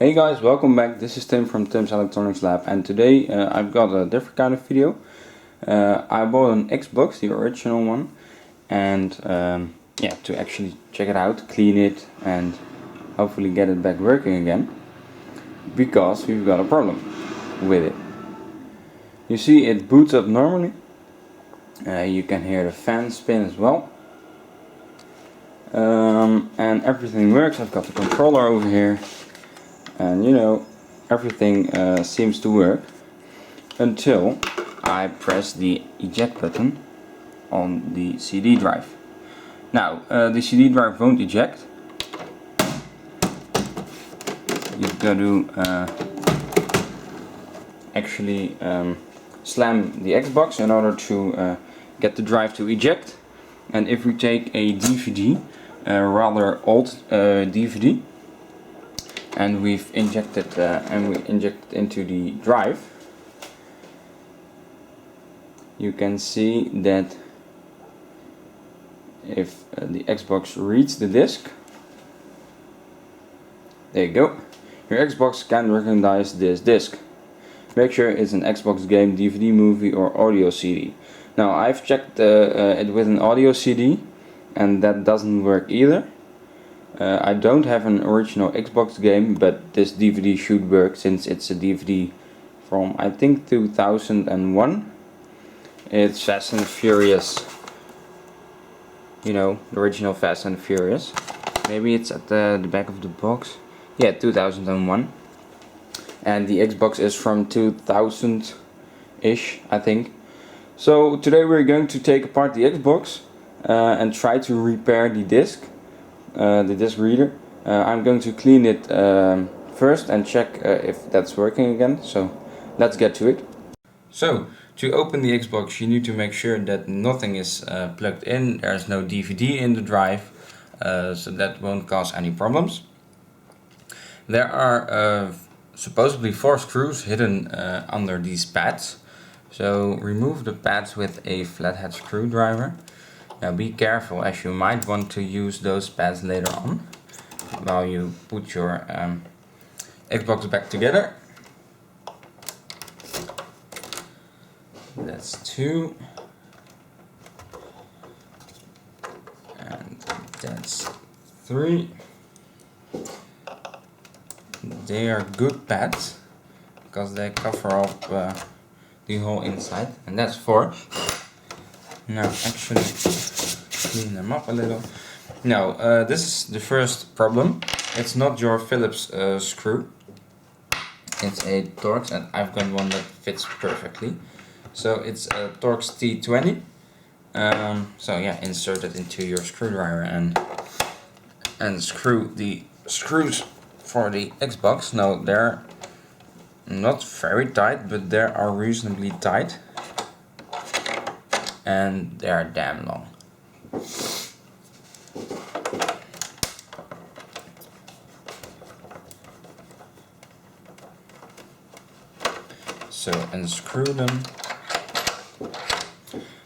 Hey guys, welcome back. This is Tim from Tim's Electronics Lab, and today I've got a different kind of video. I bought an Xbox, the original one, and yeah, to actually check it out, clean it, and hopefully get it back working again, because we've got a problem with it. You see, it boots up normally. You can hear the fan spin as well. And everything works. I've got the controller over here. And you know, everything seems to work until I press the eject button on the CD drive. Now, the CD drive won't eject. You've got to actually slam the Xbox in order to get the drive to eject. And if we take a DVD, a rather old DVD, and we've injected into the drive, you can see that if the Xbox reads the disc, there you go, your Xbox can recognize this disc. Make sure it's an Xbox game, DVD, movie or audio CD. Now I've checked it with an audio CD and that doesn't work either. I don't have an original Xbox game, but this DVD should work since it's a DVD from I think 2001. It's Fast and Furious, you know, the original Fast and Furious. Maybe it's at the back of the box. Yeah, 2001. And the Xbox is from 2000-ish, I think. So today we're going to take apart the Xbox and try to repair the disc. The disc reader. I'm going to clean it first and check if that's working again, so let's get to it. So to open the Xbox you need to make sure that nothing is plugged in, there's no DVD in the drive, so that won't cause any problems. There are supposedly 4 screws hidden under these pads, so remove the pads with a flathead screwdriver. Now be careful, as you might want to use those pads later on while you put your Xbox back together. That's 2. And that's 3. They are good pads because they cover up the whole inside. And that's 4. Now actually clean them up a little. Now this is the first problem. It's not your Phillips screw. It's a Torx, and I've got one that fits perfectly. So it's a Torx T20. So yeah, insert it into your screwdriver and screw the screws for the Xbox. Now they're not very tight, but they are reasonably tight. And they are damn long. So unscrew them.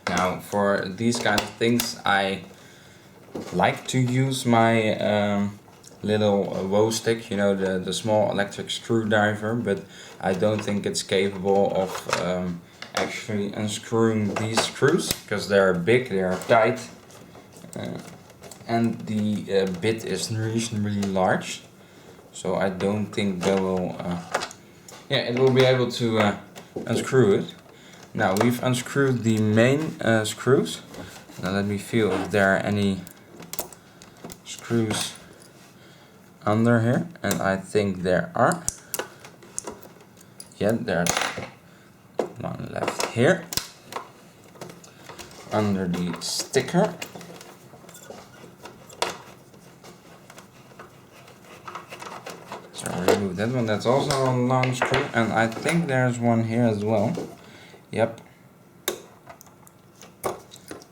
Now for these kind of things I like to use my little woe stick, you know, the small electric screwdriver, but I don't think it's capable of actually unscrewing these screws because they are big, they are tight, and the bit is reasonably large, so I don't think they will it will be able to unscrew it. Now we've unscrewed the main screws. Now let me feel if there are any screws under here, and I think there are. Yeah, there's one left here under the sticker. So remove that one, that's also a long screw, and I think there's one here as well. Yep,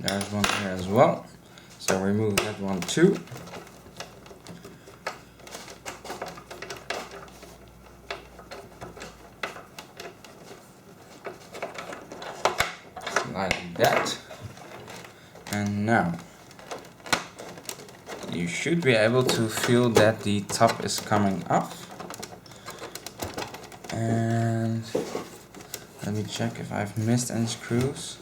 there's one here as well, so remove that one too. Like that. And now you should be able to feel that the top is coming off. And let me check if I've missed any screws.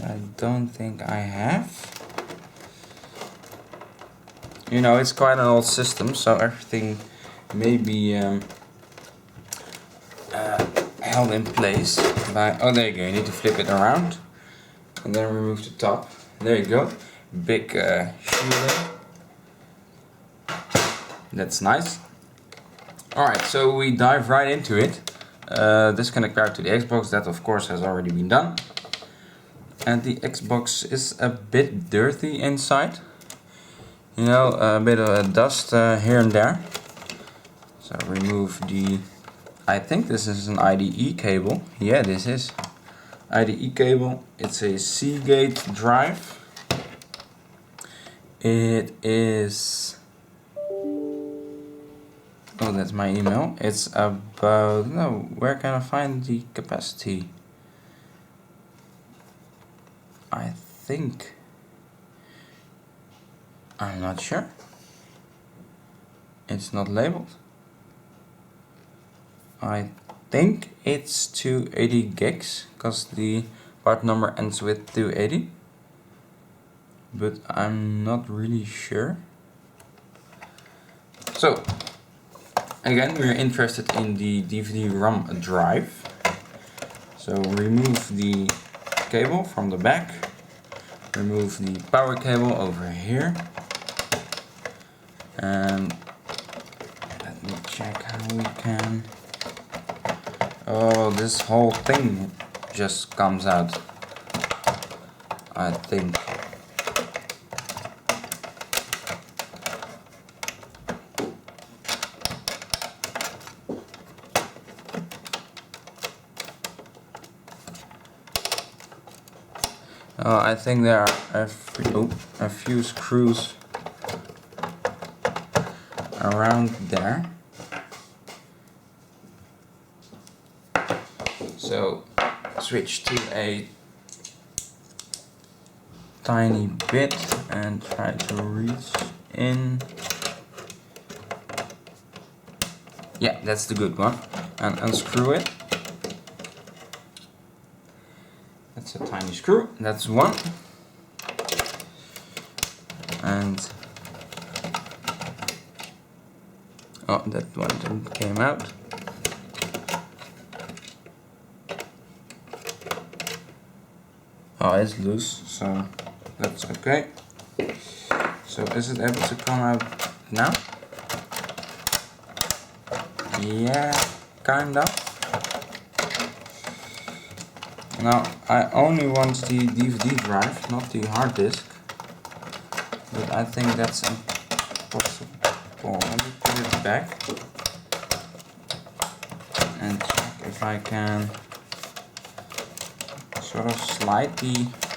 I don't think I have. You know, it's quite an old system, so everything may be held in place by... Oh, there you go. You need to flip it around and then remove the top. There you go. Big shielding. That's nice. Alright, so we dive right into it. Disconnect power to the Xbox. That of course has already been done. And the Xbox is a bit dirty inside. You know, a bit of dust here and there. So remove the... I think this is an IDE cable. Yeah, this is IDE cable. It's a Seagate drive. It is... Oh, that's my email. It's about... No, where can I find the capacity? I think... I'm not sure. It's not labeled. I think it's 280 gigs, because the part number ends with 280. But I'm not really sure. So, again, we're interested in the DVD-ROM drive. So remove the cable from the back. Remove the power cable over here. And let me check how we can... Oh, this whole thing just comes out, I think. I think there are a few screws around there. So switch to a tiny bit and try to reach in. Yeah, that's the good one. And unscrew it. That's a tiny screw. That's one. And oh, that one came out. Oh, it's loose, so that's okay. So is it able to come out now? Yeah, kinda. Now, I only want the DVD drive, not the hard disk. But I think that's impossible. Let me put it back. And check if I can sort of slide the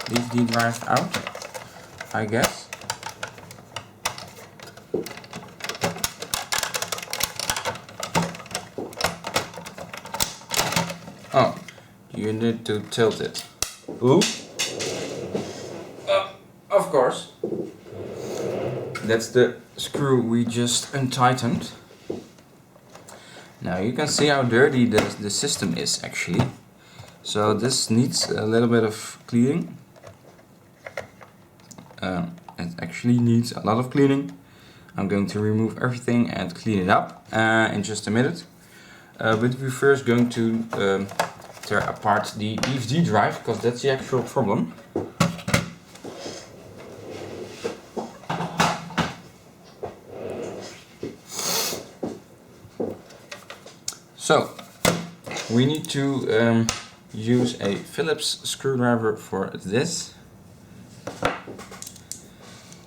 DVD drive out, I guess. Oh, you need to tilt it. Ooh. Of course. That's the screw we just untightened. Now you can see how dirty the system is actually. So this needs a little bit of cleaning. It actually needs a lot of cleaning. I'm going to remove everything and clean it up in just a minute. But we're first going to tear apart the DVD drive, because that's the actual problem. So we need to use a Phillips screwdriver for this,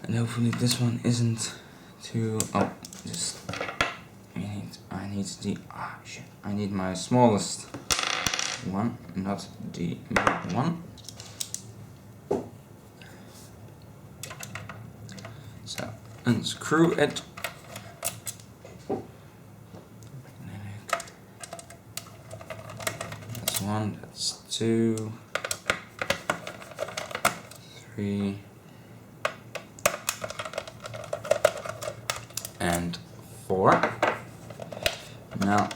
and hopefully this one isn't too... Oh, just I need my smallest one, not the middle one. So unscrew it. That's one, that's two, three, and four. Now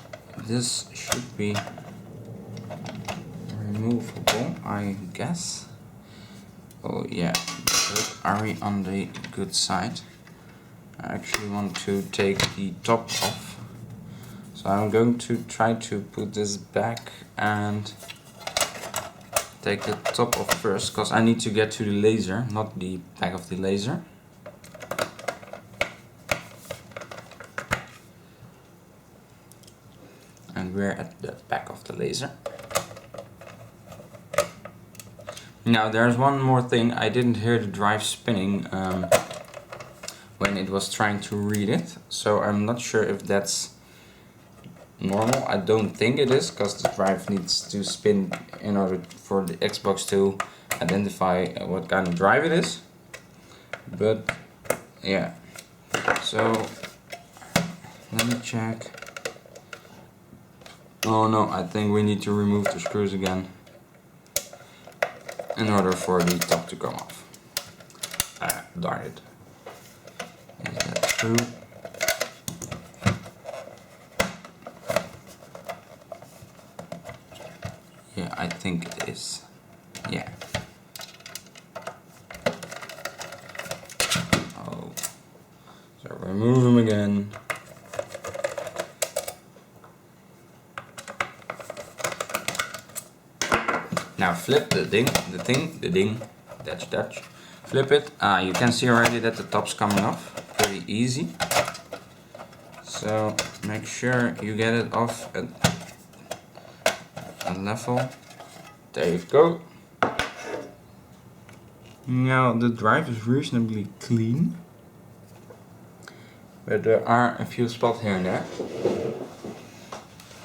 this should be removable, I guess. Oh yeah, but are we on the good side? I actually want to take the top off. So I'm going to try to put this back and take the top off first, because I need to get to the laser, not the back of the laser. And we're at the back of the laser. Now there's one more thing, I didn't hear the drive spinning when it was trying to read it, so I'm not sure if that's normal. I don't think it is, because the drive needs to spin in order for the Xbox to identify what kind of drive it is. But yeah, so let me check. Oh no, I think we need to remove the screws again in order for the top to come off. Darn it. Is that true? Yeah, I think it is. Yeah. Oh. So remove them again. Now flip the ding, Dutch. Flip it. You can see already that the top's coming off. Pretty easy. So make sure you get it off at a level. There you go. Now the drive is reasonably clean, but there are a few spots here and there.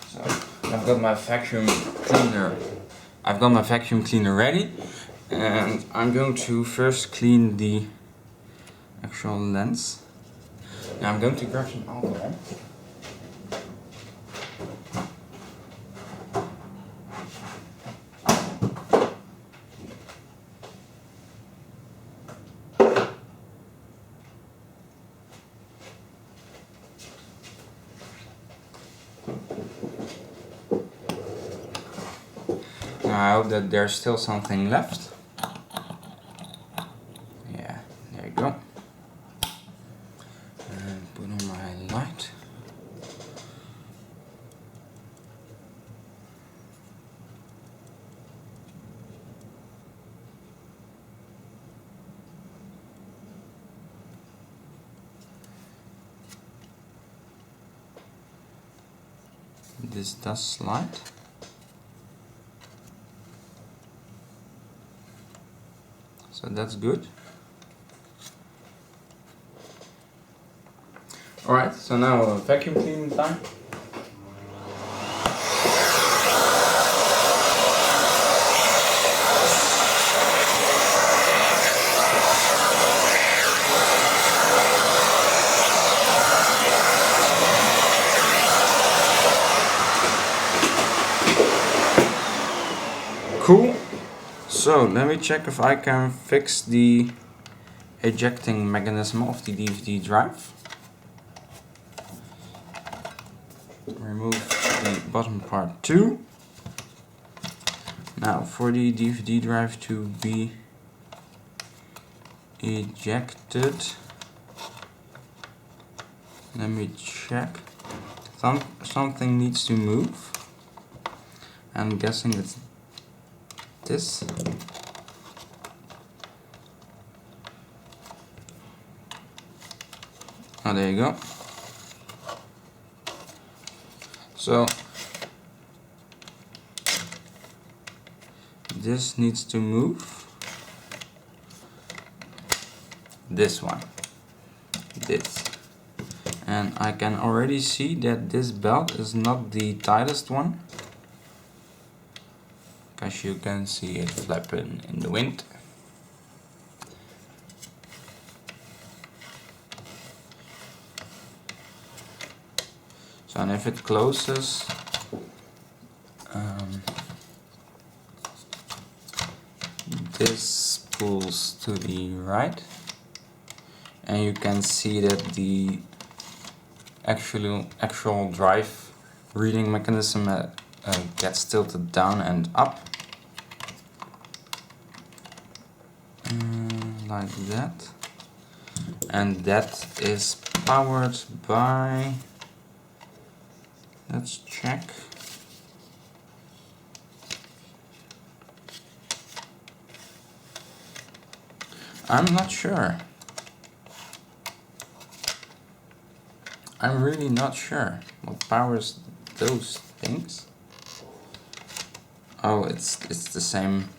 So I've got my vacuum cleaner. Ready, and I'm going to first clean the actual lens. Now I'm going to grab some alcohol. I hope that there's still something left. Yeah, there you go. And put on my light. This does slide. So that's good. Alright, so now vacuum cleaning time. Cool. So let me check if I can fix the ejecting mechanism of the DVD drive. Remove the bottom part too. Now for the DVD drive to be ejected, let me check. Something needs to move. I'm guessing it's this. Oh, there you go. So this needs to move. This one. This. And I can already see that this belt is not the tightest one, as you can see it flapping in the wind. So, and if it closes, this pulls to the right, and you can see that the actual drive reading mechanism gets tilted down and up. Like that. And that is powered by, let's check. I'm not sure. I'm really not sure what powers those things. Oh, it's the same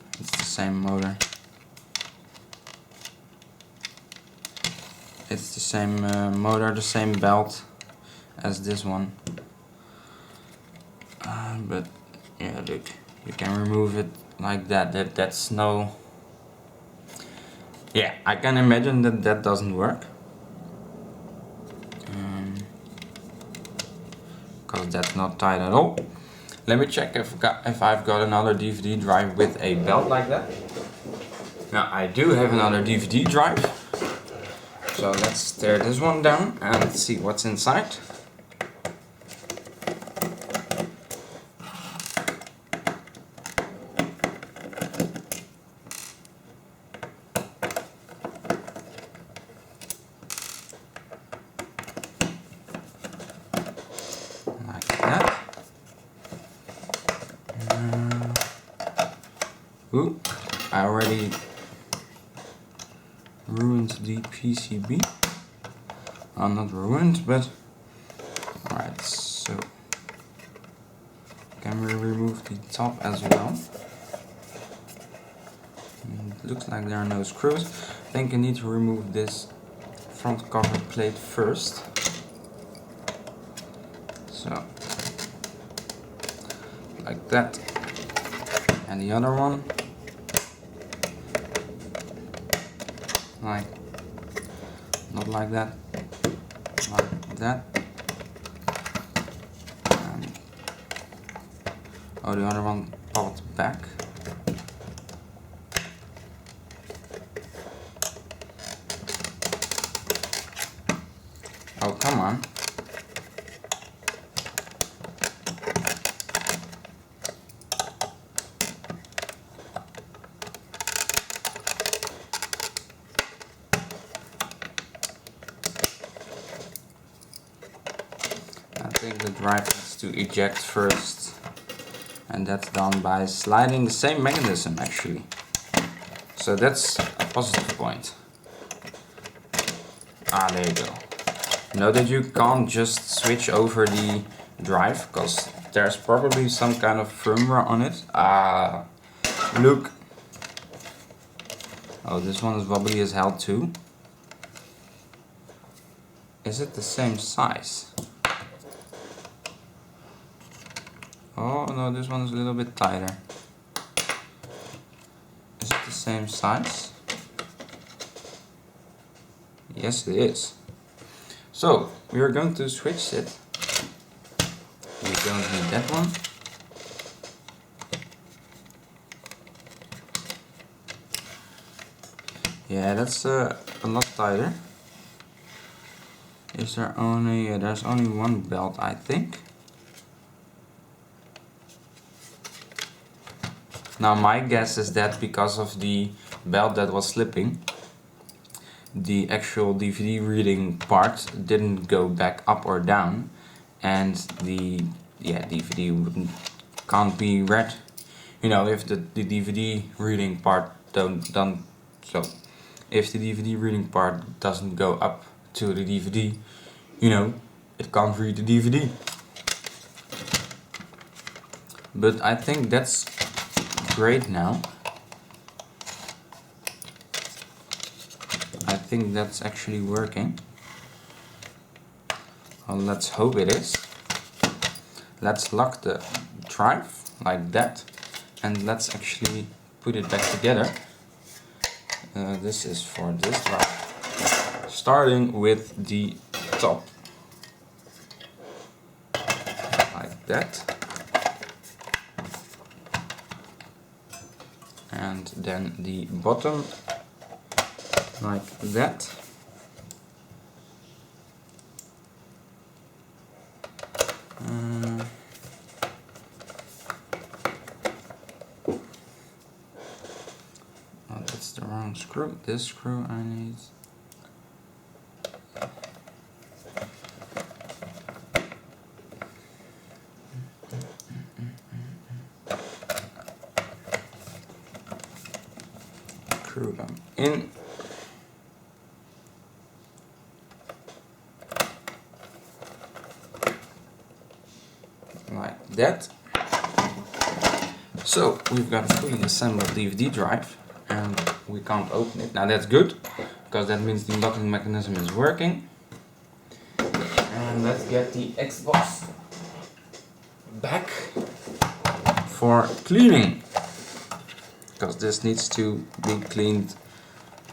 motor. It's the same motor, the same belt as this one. But yeah, look, you can remove it like that. That's no. Yeah, I can imagine that doesn't work. Because that's not tight at all. Let me check if I've got another DVD drive with a belt like that. Now I do have another DVD drive. So let's tear this one down and see what's inside. Like that. Ooh, I already ruined the PCB. Not ruined, but alright, so can we remove the top as well? It looks like there are no screws. I think I need to remove this front cover plate first. So like that. And the other one like not like that, like that. And oh, the other one popped back. Oh, come on. I think the drive needs to eject first, and that's done by sliding the same mechanism actually. So that's a positive point. Ah, there you go. Know that you can't just switch over the drive, because there's probably some kind of firmware on it. Ah, look. Oh, this one is wobbly as hell too. Is it the same size? Oh no, this one is a little bit tighter. Is it the same size? Yes, it is. So, we are going to switch it. We don't need that one. Yeah, that's a lot tighter. Is there only, there's only one belt, I think. Now my guess is that because of the belt that was slipping, the actual DVD reading part didn't go back up or down, and the DVD can't be read. You know, if the DVD reading part if the DVD reading part doesn't go up to the DVD, you know, it can't read the DVD. But I think that's great now. I think that's actually working. Well, let's hope it is. Let's lock the drive like that, and let's actually put it back together. This is for this drive. Starting with the top. Like that. And then the bottom like that. screw. This screw I need. Screw them in. Like that. So we've got a fully assembled DVD drive and we can't open it. Now that's good, because that means the locking mechanism is working. And let's get the Xbox back for cleaning, because this needs to be cleaned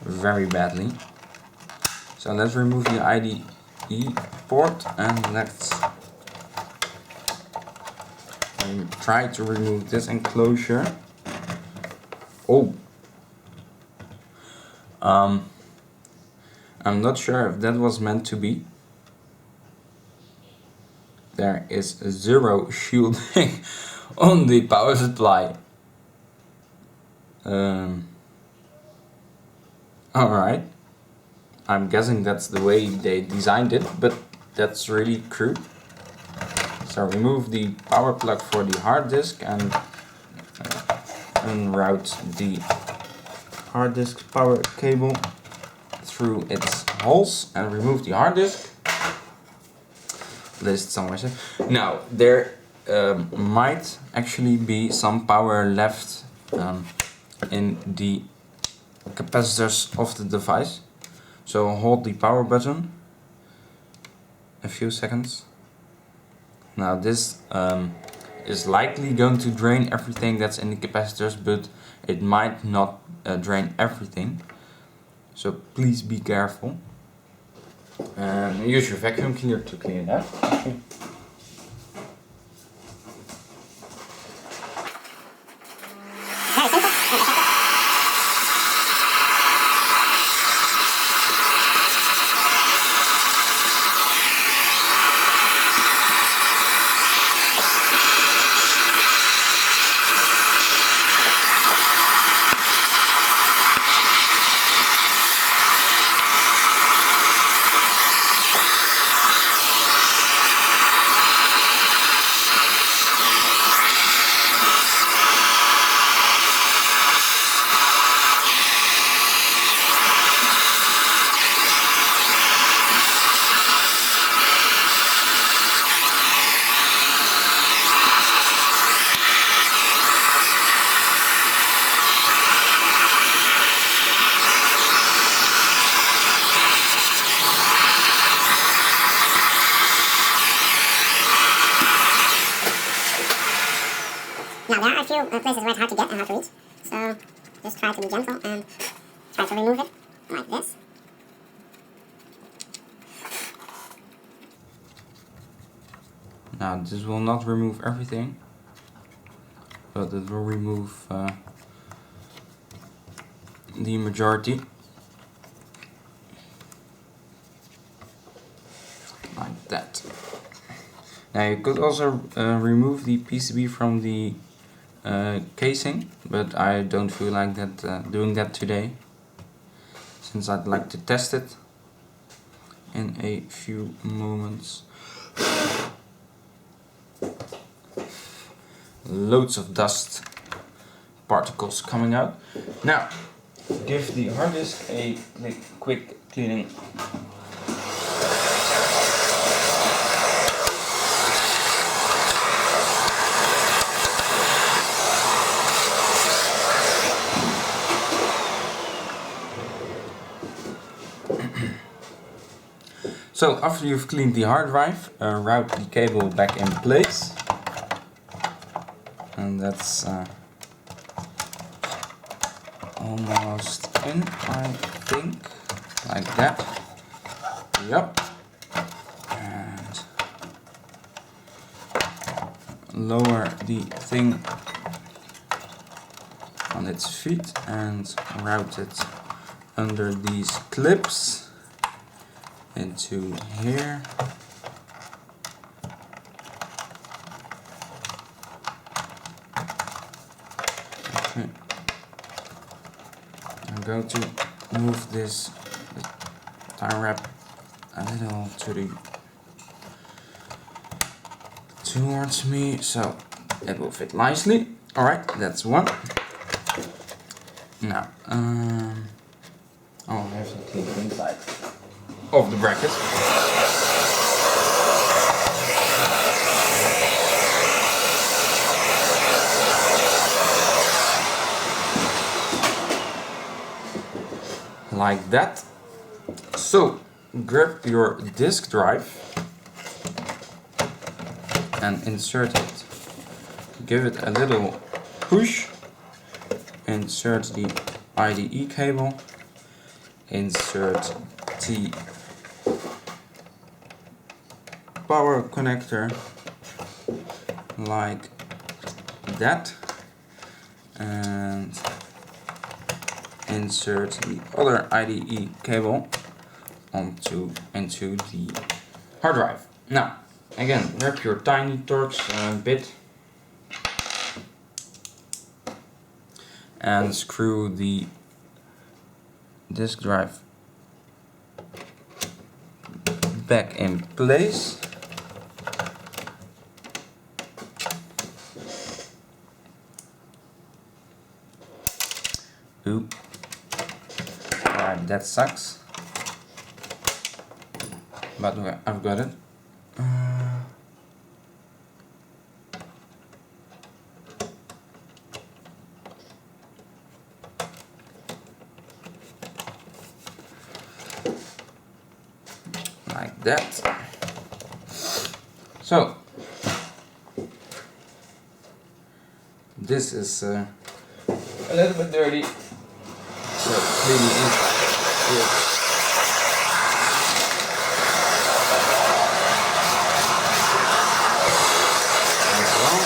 very badly. So let's remove the IDE port and let's try to remove this enclosure. Oh, I'm not sure if that was meant to be. There is zero shielding on the power supply. Alright, I'm guessing that's the way they designed it, but that's really crude. So remove the power plug for the hard disk and unroute the hard disk power cable through its holes and remove the hard disk. Place it somewhere safe. Now there might actually be some power left in the capacitors of the device. So hold the power button a few seconds. Now this is likely going to drain everything that's in the capacitors, but it might not drain everything. So please be careful. Use your vacuum cleaner to clean it up. Now there are a few places where it's hard to get and hard to reach, so just try to be gentle and try to remove it like this. Now this will not remove everything, but it will remove the majority. Like that. Now you could also remove the PCB from the casing, but I don't feel like that doing that today, since I'd like to test it in a few moments. Loads of dust particles coming out. Now give the hard disk a quick cleaning. So after you've cleaned the hard drive, route the cable back in place, and that's almost in, I think, like that. Yep. And lower the thing on its feet and route it under these clips into here. Okay. going to move this time wrap a little towards me so it will fit nicely. Alright, that's one. Now, oh, I have to clean the inside of the bracket. Like that. So, grab your disk drive and insert it. Give it a little push. Insert the IDE cable. Insert the power connector like that. And insert the other IDE cable into the hard drive. Now, again, grab your tiny Torx bit and screw the disk drive back in place. Oop. Alright, that sucks. But I've got it. Like that. So, this is a little bit dirty. So clean the inside here. As well.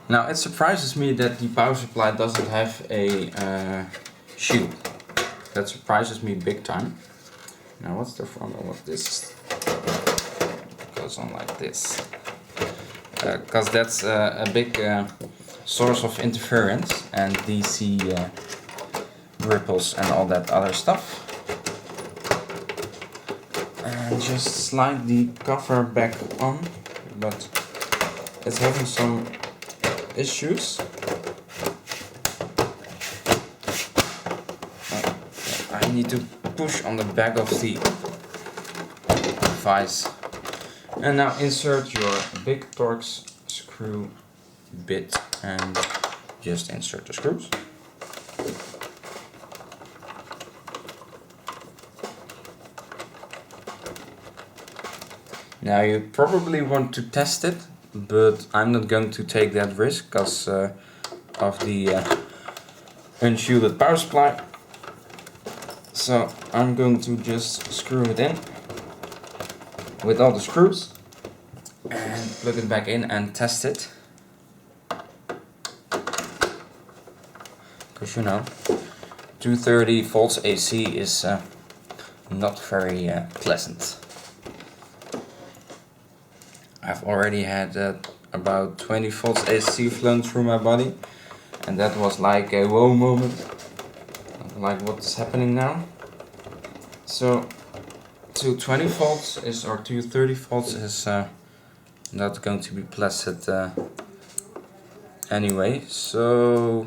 Now it surprises me that the power supply doesn't have a shield. That surprises me big time. Now what's the front of this? Goes on like this. Because that's a big source of interference and DC ripples and all that other stuff. And just slide the cover back on, but it's having some issues. I need to push on the back of the device. And now insert your big Torx screw bit and just insert the screws. Now you probably want to test it, but I'm not going to take that risk because of the unshielded power supply. So I'm going to just screw it in with all the screws and plug it back in and test it. Because you know, 230 volts AC is not very pleasant. I've already had about 20 volts AC flown through my body, and that was like a whoa moment. Like, what's happening now? So 220 volts is, or 230 volts is not going to be pleasant anyway. So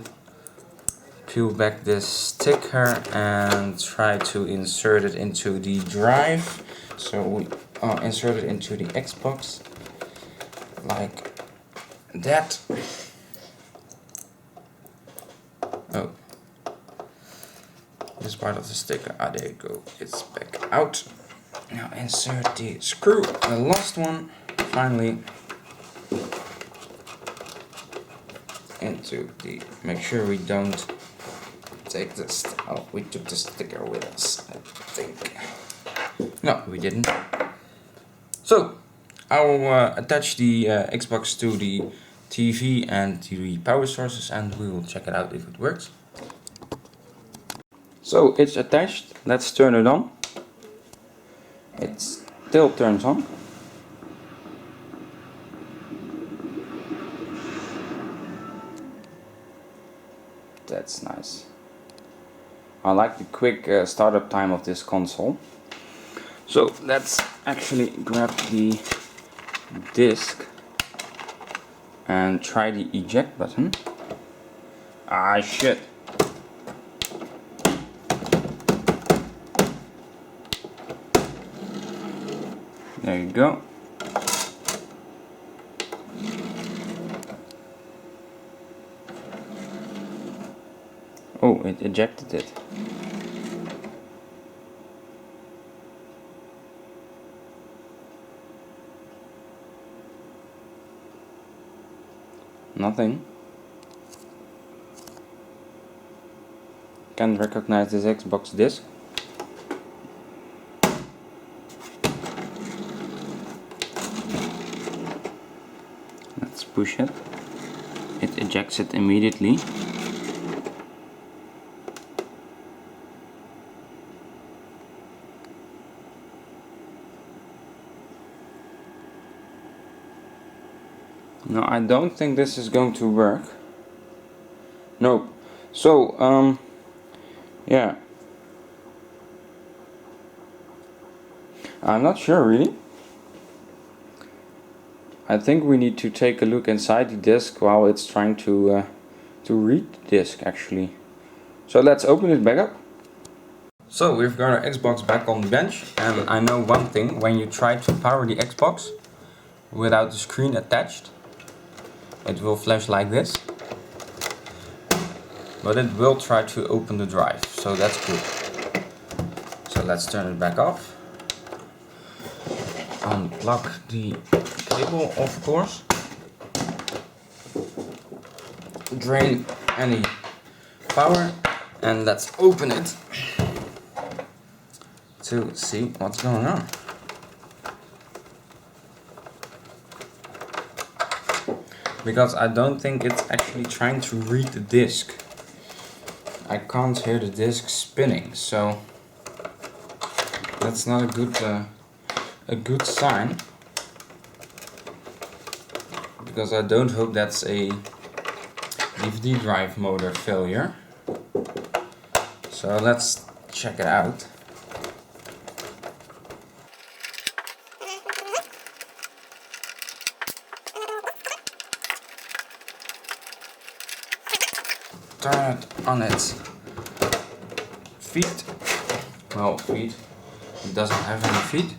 peel back this sticker and try to insert it into the drive. So we insert it into the Xbox like that. Oh, this part of the sticker, there you go, it's back out. Now insert the screw, the last one, finally, into the, make sure we don't take this, oh, we took the sticker with us, I think. No, we didn't. So, I will attach the Xbox to the TV and to the power sources and we will check it out if it works. So it's attached, let's turn it on. It still turns on. that's nice. I like the quick startup time of this console. So let's actually grab the disc and try the eject button. Ah, shit. There you go. Oh, it ejected it. Nothing. Can't recognize this Xbox disc. Let's push it. It ejects it immediately. No, I don't think this is going to work. Nope. So, yeah. I'm not sure really. I think we need to take a look inside the disk while it's trying to read the disk actually. So let's open it back up. So we've got our Xbox back on the bench, and I know one thing: when you try to power the Xbox without the screen attached, it will flash like this, but it will try to open the drive, so that's good. So let's turn it back off. Unplug the cable, of course. Drain any power, and let's open it to see what's going on. Because I don't think it's actually trying to read the disc. I can't hear the disc spinning, so that's not a good sign. Because I don't hope that's a DVD drive motor failure. So let's check it out. Turn it on its feet. Well, feet. It doesn't have any feet.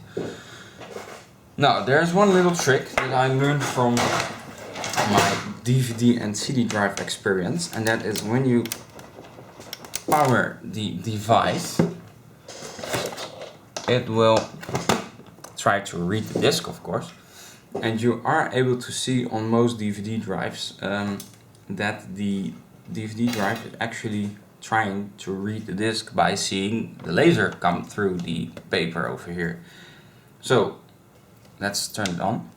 Now, there's one little trick that I learned from my DVD and CD drive experience, and that is when you power the device, it will try to read the disc, of course, and you are able to see on most DVD drives that the DVD drive is actually trying to read the disc by seeing the laser come through the paper over here. So let's turn it on.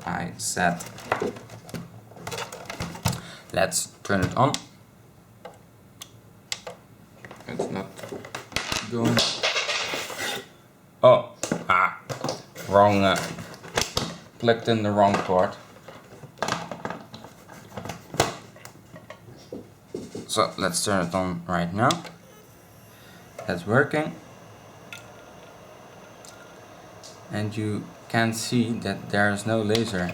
I said let's turn it on. It's not going. Oh, wrong. Plugged in the wrong port. So let's turn it on right now. That's working. And you can see that there is no laser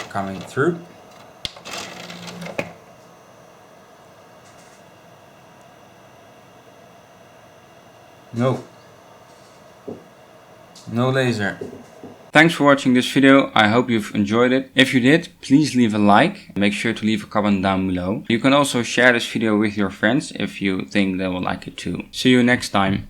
coming through. No laser. Thanks for watching this video. I hope you've enjoyed it. If you did, please leave a like. Make sure to leave a comment down below. You can also share this video with your friends if you think they will like it too. See you next time.